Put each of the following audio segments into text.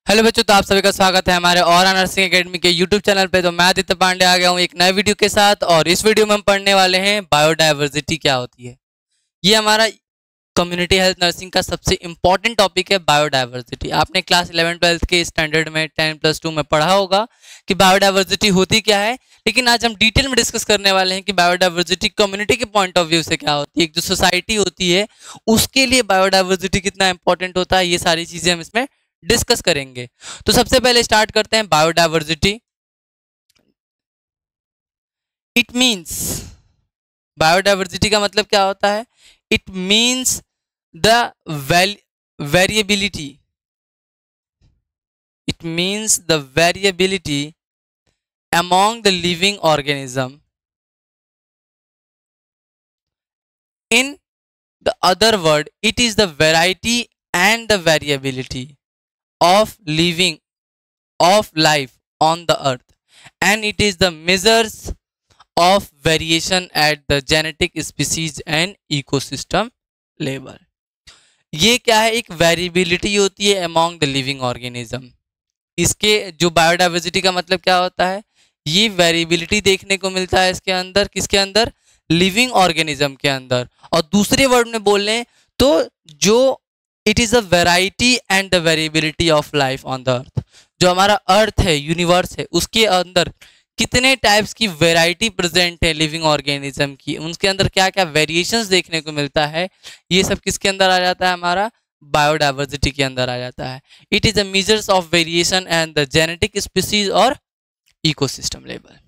Hello बच्चों, तो आप सभी का स्वागत है हमारे और नर्सिंग एकेडमी के यूट्यूब चैनल पे। तो मैं आदित्य पांडे आ गया हूँ एक नए वीडियो के साथ, और इस वीडियो में हम पढ़ने वाले हैं बायोडाइवर्सिटी क्या होती है। ये हमारा कम्युनिटी हेल्थ नर्सिंग का सबसे इंपॉर्टेंट टॉपिक है बायोडाइवर्सिटी। आपने क्लास 11-12 के स्टैंडर्ड में 10+2 में पढ़ा होगा कि बायोडाइवर्सिटी होती क्या है, लेकिन आज हम डिटेल में डिस्कस करने वाले हैं कि बायोडाइवर्सिटी कम्युनिटी के पॉइंट ऑफ व्यू से क्या होती है। एक जो सोसाइटी होती है उसके लिए बायोडाइवर्सिटी कितना इंपॉर्टेंट होता है, ये सारी चीजें हम इसमें डिस्कस करेंगे। तो सबसे पहले स्टार्ट करते हैं बायोडाइवर्सिटी। इट मींस, बायोडाइवर्सिटी का मतलब क्या होता है? It means the variability, it means the variability among the living organism. In the other word, it is the variety and the variability of living, of life on the earth, and it is the measures of variation at the genetic species and ecosystem level. ये क्या है? एक variability होती है among the living organism. इसके जो biodiversity का मतलब क्या होता है? ये वेरिएबिलिटी देखने को मिलता है इसके अंदर, किसके अंदर? लिविंग ऑर्गेनिज्म के अंदर। और दूसरे वर्ड में बोल लें तो जो it is a variety and the variability of life on the earth. जो हमारा अर्थ है, यूनिवर्स है, उसके अंदर कितने टाइप्स की वैरायटी प्रेजेंट है लिविंग ऑर्गेनिज्म की, उनके अंदर क्या क्या वेरिएशंस देखने को मिलता है, ये सब किसके अंदर आ जाता है? हमारा बायोडाइवर्सिटी के अंदर आ जाता है। It is a measures of variation and the genetic species और इकोसिस्टम लेवल।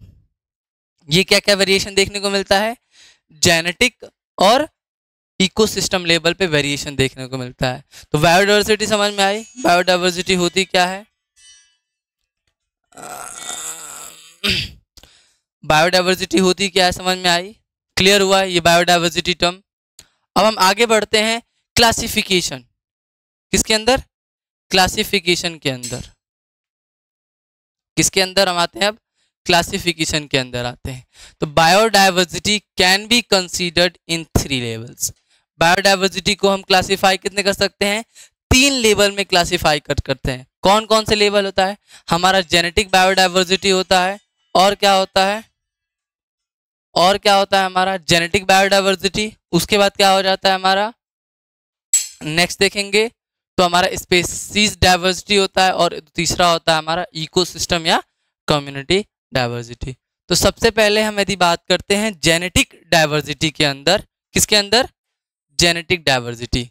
ये क्या क्या वेरिएशन देखने को मिलता है? जेनेटिक और इकोसिस्टम लेवल पे वेरिएशन देखने को मिलता है। तो बायोडाइवर्सिटी समझ में आई? बायोडाइवर्सिटी होती क्या है? बायोडाइवर्सिटी होती क्या है, समझ में आई? क्लियर हुआ ये बायोडाइवर्सिटी टर्म। अब हम आगे बढ़ते हैं क्लासिफिकेशन। किसके अंदर? क्लासिफिकेशन के अंदर। किसके अंदर हम आते हैं? अब क्लासिफिकेशन के अंदर आते हैं। तो biodiversity can be considered in 3 levels. Biodiversity को हम क्लासिफाई कितने कर सकते हैं? 3 लेवल में क्लासिफाई करते हैं। कौन कौन से लेवल होता है? हमारा जेनेटिक बायोडाइवर्सिटी होता है, और क्या होता है? और क्या होता है हमारा? Genetic biodiversity. उसके बाद क्या हो जाता है हमारा? नेक्स्ट देखेंगे तो हमारा स्पीसीज डाइवर्सिटी होता है, और तीसरा होता है हमारा इकोसिस्टम या कम्युनिटी डाइवर्सिटी। तो सबसे पहले हम यदि बात करते हैं जेनेटिक डाइवर्सिटी के अंदर, किसके अंदर? Genetic diversity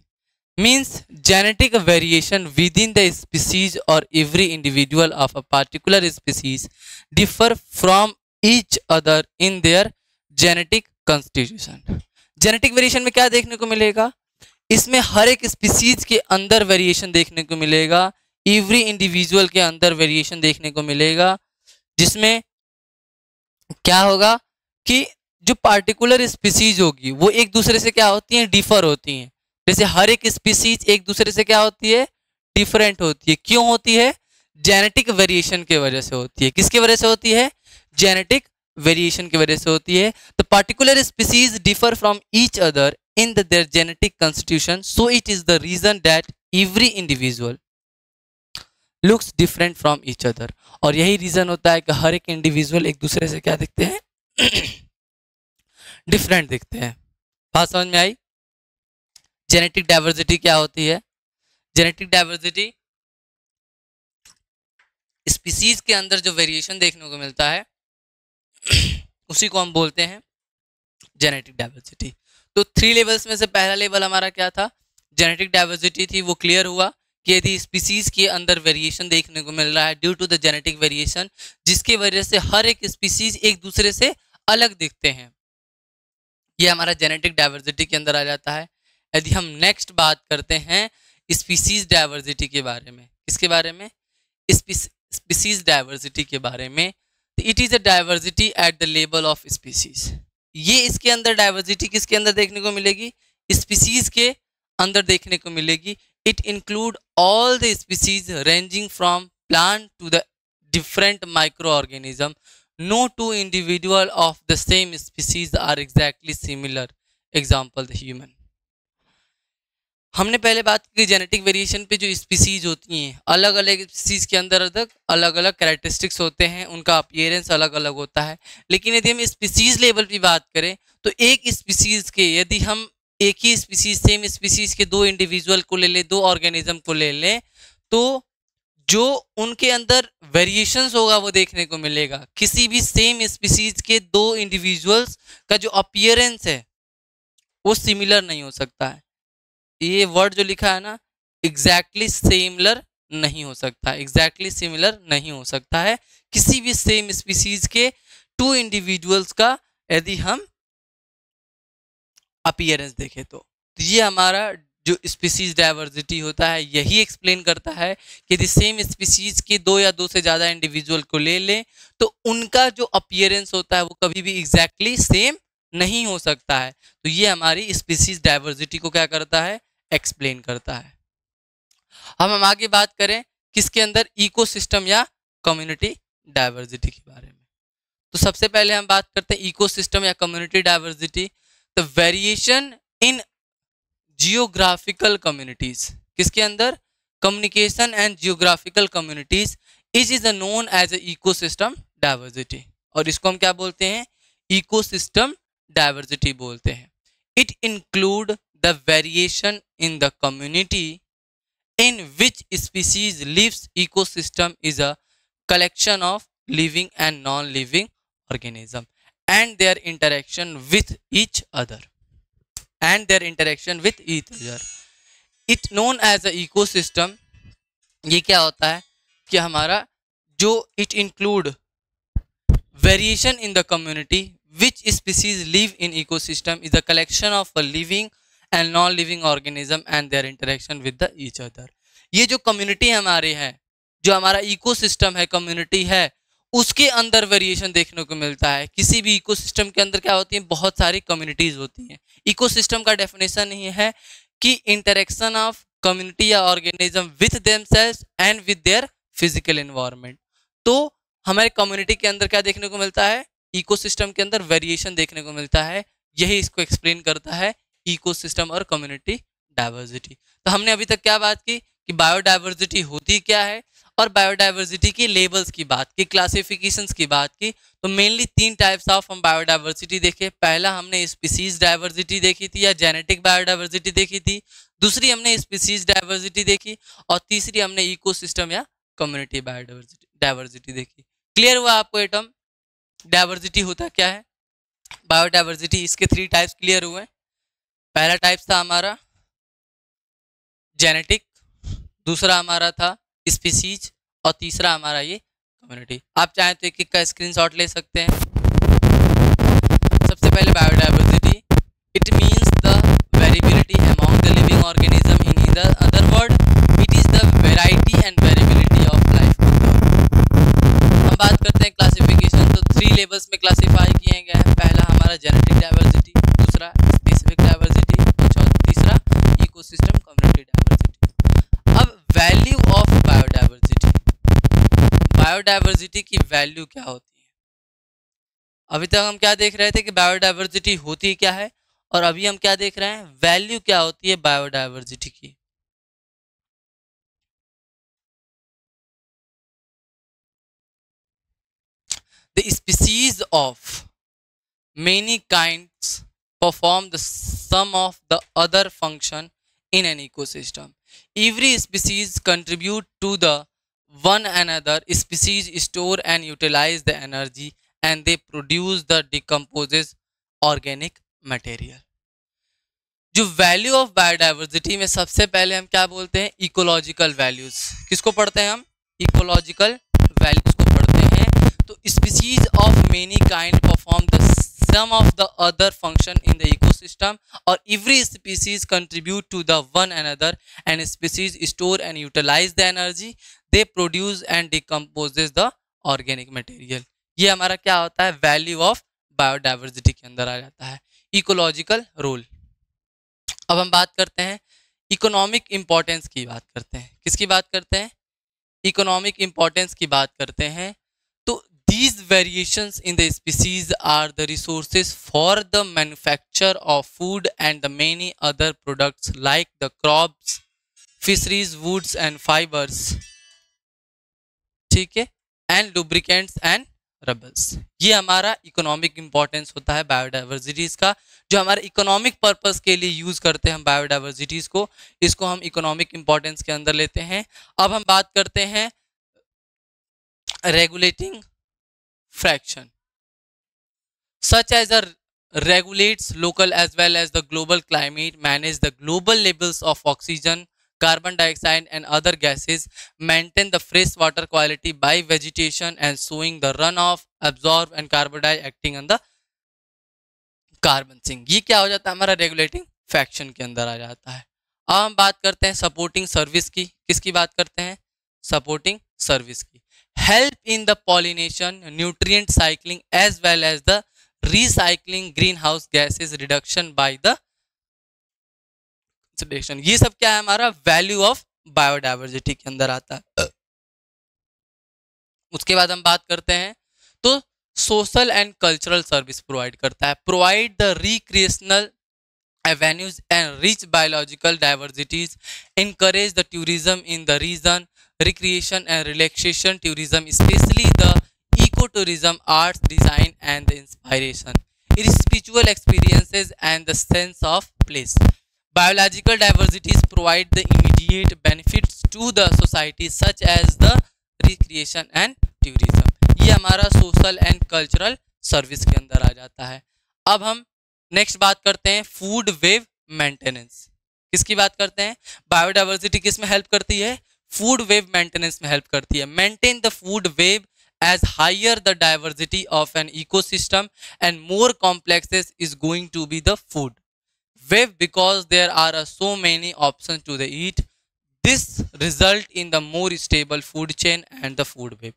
means genetic variation within the species और every individual of a particular species differ from each other in their genetic constitution. Genetic variation में क्या देखने को मिलेगा? इसमें हर एक स्पीसीज के अंदर वेरिएशन देखने को मिलेगा, एवरी इंडिविजुअल के अंदर वेरिएशन देखने को मिलेगा, जिसमें क्या होगा कि जो पार्टिकुलर स्पीसीज होगी वो एक दूसरे से क्या होती हैं? डिफर होती हैं। जैसे हर एक स्पीसीज एक दूसरे से क्या होती है? डिफरेंट होती है। क्यों होती है? जेनेटिक वेरिएशन की वजह से होती है। किसकी वजह से होती है? जेनेटिक वेरिएशन की वजह से होती है। तो particular species differ from each other in their genetic constitution, so it is the reason that every individual looks different from each other। और यही रीजन होता है कि हर एक इंडिविजुअल एक दूसरे से क्या दिखते हैं? डिफरेंट दिखते हैं। बात समझ में आई? जेनेटिक डाइवर्सिटी क्या होती है? जेनेटिक डाइवर्सिटी स्पीसीज के अंदर जो वेरिएशन देखने को मिलता है उसी को हम बोलते हैं जेनेटिक डाइवर्सिटी। तो 3 लेवल्स में से पहला लेवल हमारा क्या था? जेनेटिक डाइवर्सिटी थी। वो क्लियर हुआ कि यदि स्पीसीज के अंदर वेरिएशन देखने को मिल रहा है due to the genetic variation, जिसकी वजह से हर एक स्पीसीज एक दूसरे से अलग दिखते हैं, ये हमारा जेनेटिक डाइवर्सिटी के अंदर आ जाता है। यदि हम नेक्स्ट बात करते हैं स्पीसीज डाइवर्सिटी के बारे में, किसके बारे में? स्पीसीज डाइवर्सिटी के बारे में। It is a diversity at the level of species. ये इसके अंदर डाइवर्सिटी किसके अंदर देखने को मिलेगी? स्पीसीज के अंदर देखने को मिलेगी। It include all the species ranging from plant to the different micro organism. No two individual of the same species are exactly similar, example the human. हमने पहले बात की जेनेटिक वेरिएशन पे जो स्पीसीज होती हैं, अलग अलग स्पीसीज के अंदर अलग अलग कैरेक्टरिस्टिक्स होते हैं, उनका अपीयरेंस अलग अलग होता है। लेकिन यदि हम स्पीसीज लेवल पे बात करें तो एक स्पीसीज के, यदि हम एक ही स्पीसीज सेम स्पीसीज के दो इंडिविजुअल को ले लें, दो ऑर्गेनिज्म को ले लें, तो जो उनके अंदर वेरिएशंस होगा वो देखने को मिलेगा। किसी भी सेम स्पीसीज के दो इंडिविजुअल्स का जो अपीयरेंस है वो सिमिलर नहीं हो सकता है। ये वर्ड जो लिखा है ना, एग्जैक्टली सिमिलर नहीं हो सकता, एग्जैक्टली सिमिलर नहीं हो सकता है किसी भी सेम स्पीसीज के टू इंडिविजुअल्स का यदि हम अपीयरेंस देखें तो ये हमारा जो स्पीसीज डाइवर्सिटी होता है यही एक्सप्लेन करता है कि यदि सेम स्पीसीज के दो या दो से ज़्यादा इंडिविजुअल को ले लें तो उनका जो अपीयरेंस होता है वो कभी भी एग्जैक्टली सेम नहीं हो सकता है। तो ये हमारी स्पीसीज डाइवर्सिटी को क्या करता है, एक्सप्लेन करता है। हम आगे बात करें किसके अंदर, इकोसिस्टम या कम्युनिटी डाइवर्सिटी के बारे में। तो सबसे पहले हम बात करते हैं इकोसिस्टम या community diversity. The variation in geographical communities, किसके अंदर, communication and geographical communities is known as a ecosystem diversity. और इसको हम क्या बोलते हैं, इकोसिस्टम डाइवर्सिटी बोलते हैं। It include the variation in the community in which species lives. Ecosystem is a collection of living and non-living organism and their interaction with each other it known as a ecosystem। ये क्या होता है कि हमारा जो it include variation in the community which species live in ecosystem is a collection of a living and non-living organism and their interaction with the each other। ये जो community हमारे है, जो हमारा इकोसिस्टम है, कम्युनिटी है, उसके अंदर वेरिएशन देखने को मिलता है। किसी भी इकोसिस्टम के अंदर क्या होती है, बहुत सारी कम्युनिटीज होती हैं। इकोसिस्टम का डेफिनेशन ये है कि इंटरेक्शन ऑफ कम्युनिटी या organism with themselves and with their physical environment. तो हमारे कम्युनिटी के अंदर क्या देखने को मिलता है, इकोसिस्टम के अंदर वेरिएशन देखने को मिलता है। यही इसको एक्सप्लेन करता है इकोसिस्टम और कम्युनिटी डाइवर्सिटी। तो हमने अभी तक क्या बात की कि बायोडाइवर्सिटी होती क्या है और बायोडाइवर्सिटी की लेवल्स की बात की, क्लासिफिकेशंस की बात की। तो मेनली तीन टाइप्स ऑफ हम बायोडाइवर्सिटी देखे। पहला हमने स्पीसीज डाइवर्सिटी देखी थी या जेनेटिक बायोडाइवर्सिटी देखी थी, दूसरी हमने स्पीसीज डाइवर्सिटी देखी और तीसरी हमने इकोसिस्टम या कम्युनिटी बायोडाइवर्सिटी देखी। क्लियर हुआ आपको ये टर्म डाइवर्सिटी होता क्या है, बायोडाइवर्सिटी, इसके थ्री टाइप्स क्लियर हुए। पहला टाइप था हमारा जेनेटिक, दूसरा हमारा था स्पीसीज और तीसरा हमारा ये कम्युनिटी। आप चाहें तो एक एक का स्क्रीनशॉट ले सकते हैं। सबसे पहले biodiversity, it means the variability among the living organism, in other word it is the variety and variability of life. हम बात करते हैं क्लासिफिकेशन, तो थ्री लेवल्स में क्लासिफाई किए गए हैं। पहला हमारा जेनेटिक डाइवर्सिटी, दूसरा स्पेसिफिक डाइवर्सिटी और तीसरा इकोसिस्टम कम्युनिटी डाइवर्सिटी। अब वैल्यू ऑफ बायोडाइवर्सिटी, बायोडाइवर्सिटी की वैल्यू क्या होती है। अभी तक हम क्या देख रहे थे कि बायोडाइवर्सिटी होती क्या है, और अभी हम क्या देख रहे हैं, वैल्यू क्या होती है बायोडाइवर्सिटी की। The species of many kinds perform the sum of the other function in an ecosystem. Every species contribute to the one another. Species store and utilize the energy and they produce the decomposes organic material. जो value of biodiversity में सबसे पहले हम क्या बोलते हैं, ecological values. किसको पढ़ते हैं हम, इकोलॉजिकल वैल्यूज को पढ़ते हैं। तो species of many kind perform the some of the other function in the ecosystem और every species contribute to the one another and species store and utilize the energy they produce and decomposes the organic material. ये हमारा क्या होता है, value of biodiversity के अंदर आ जाता है, इकोलॉजिकल रोल। अब हम बात करते हैं इकोनॉमिक इंपॉर्टेंस की बात करते हैं। किसकी बात करते हैं, इकोनॉमिक इंपॉर्टेंस की बात करते हैं। तो These variations in the species are the resources for the manufacture of food and the many other products like the crops, fisheries, woods and fibers, ठीक है, एंड लुब्रिकेंट्स एंड रबल्स। ये हमारा इकोनॉमिक इंपॉर्टेंस होता है बायोडाइवर्सिटीज का, जो हमारे economic purpose के लिए यूज करते हैं हम बायोडाइवर्सिटीज को, इसको हम इकोनॉमिक इंपॉर्टेंस के अंदर लेते हैं। अब हम बात करते हैं regulating fraction, such as regulates local as well as the global climate, manage the global levels of oxygen, carbon dioxide and other gases, maintain the fresh water quality by vegetation and sowing the runoff, absorb and carbon dioxide acting on the carbon sink। ये क्या हो जाता है हमारा regulating faction के अंदर आ जाता है। अब हम बात करते हैं सपोर्टिंग सर्विस की। किसकी बात करते हैं? सपोर्टिंग सर्विस की। Help in the pollination, nutrient cycling as well as the recycling, greenhouse gases reduction by the oxidation. ये सब क्या है हमारा वैल्यू ऑफ बायोडाइवर्सिटी के अंदर आता है। उसके बाद हम बात करते हैं तो social and cultural service provide करता है। Provide the recreational avenues and rich biological diversities, encourage the tourism in the region, recreation and relaxation tourism, especially the ecotourism, arts, design and the inspiration, spiritual experiences and the sense of place. Biological diversities provide the immediate benefits to the society such as the recreation and tourism। ये हमारा social and cultural service के अंदर आ जाता है। अब हम next बात करते हैं फूड वेव मेंटेनेंस। किसकी बात करते हैं? बायोडाइवर्सिटी किस में हेल्प करती है? फूड वेव मेंटेनेंस में हेल्प करती है। Maintain the food web as higher the diversity of an ecosystem and more complexes is going to be the food web, because there are so many options to the eat. This result in the more stable food chain and the food web।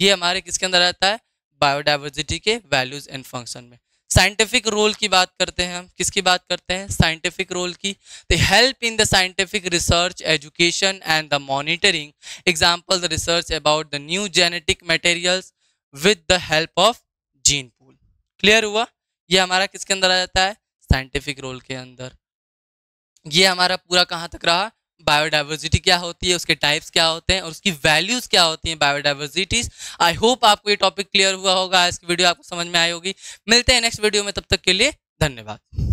ये हमारे किसके अंदर आता है? Biodiversity के values and function में। Scientific role की बात करते हैं हम। किसकी बात करते हैं? साइंटिफिक रोल की। The help in the scientific research, education and the monitoring. Example the research about the new genetic materials with the help of gene pool. Clear हुआ? ये हमारा किसके अंदर आ जाता है? साइंटिफिक रोल के अंदर। ये हमारा पूरा कहाँ तक रहा? बायोडाइवर्सिटी क्या होती है, उसके टाइप्स क्या होते हैं और उसकी वैल्यूज क्या होती हैं बायोडाइवर्सिटीज। आई होप आपको ये टॉपिक क्लियर हुआ होगा, आज की वीडियो आपको समझ में आई होगी। मिलते हैं नेक्स्ट वीडियो में, तब तक के लिए धन्यवाद।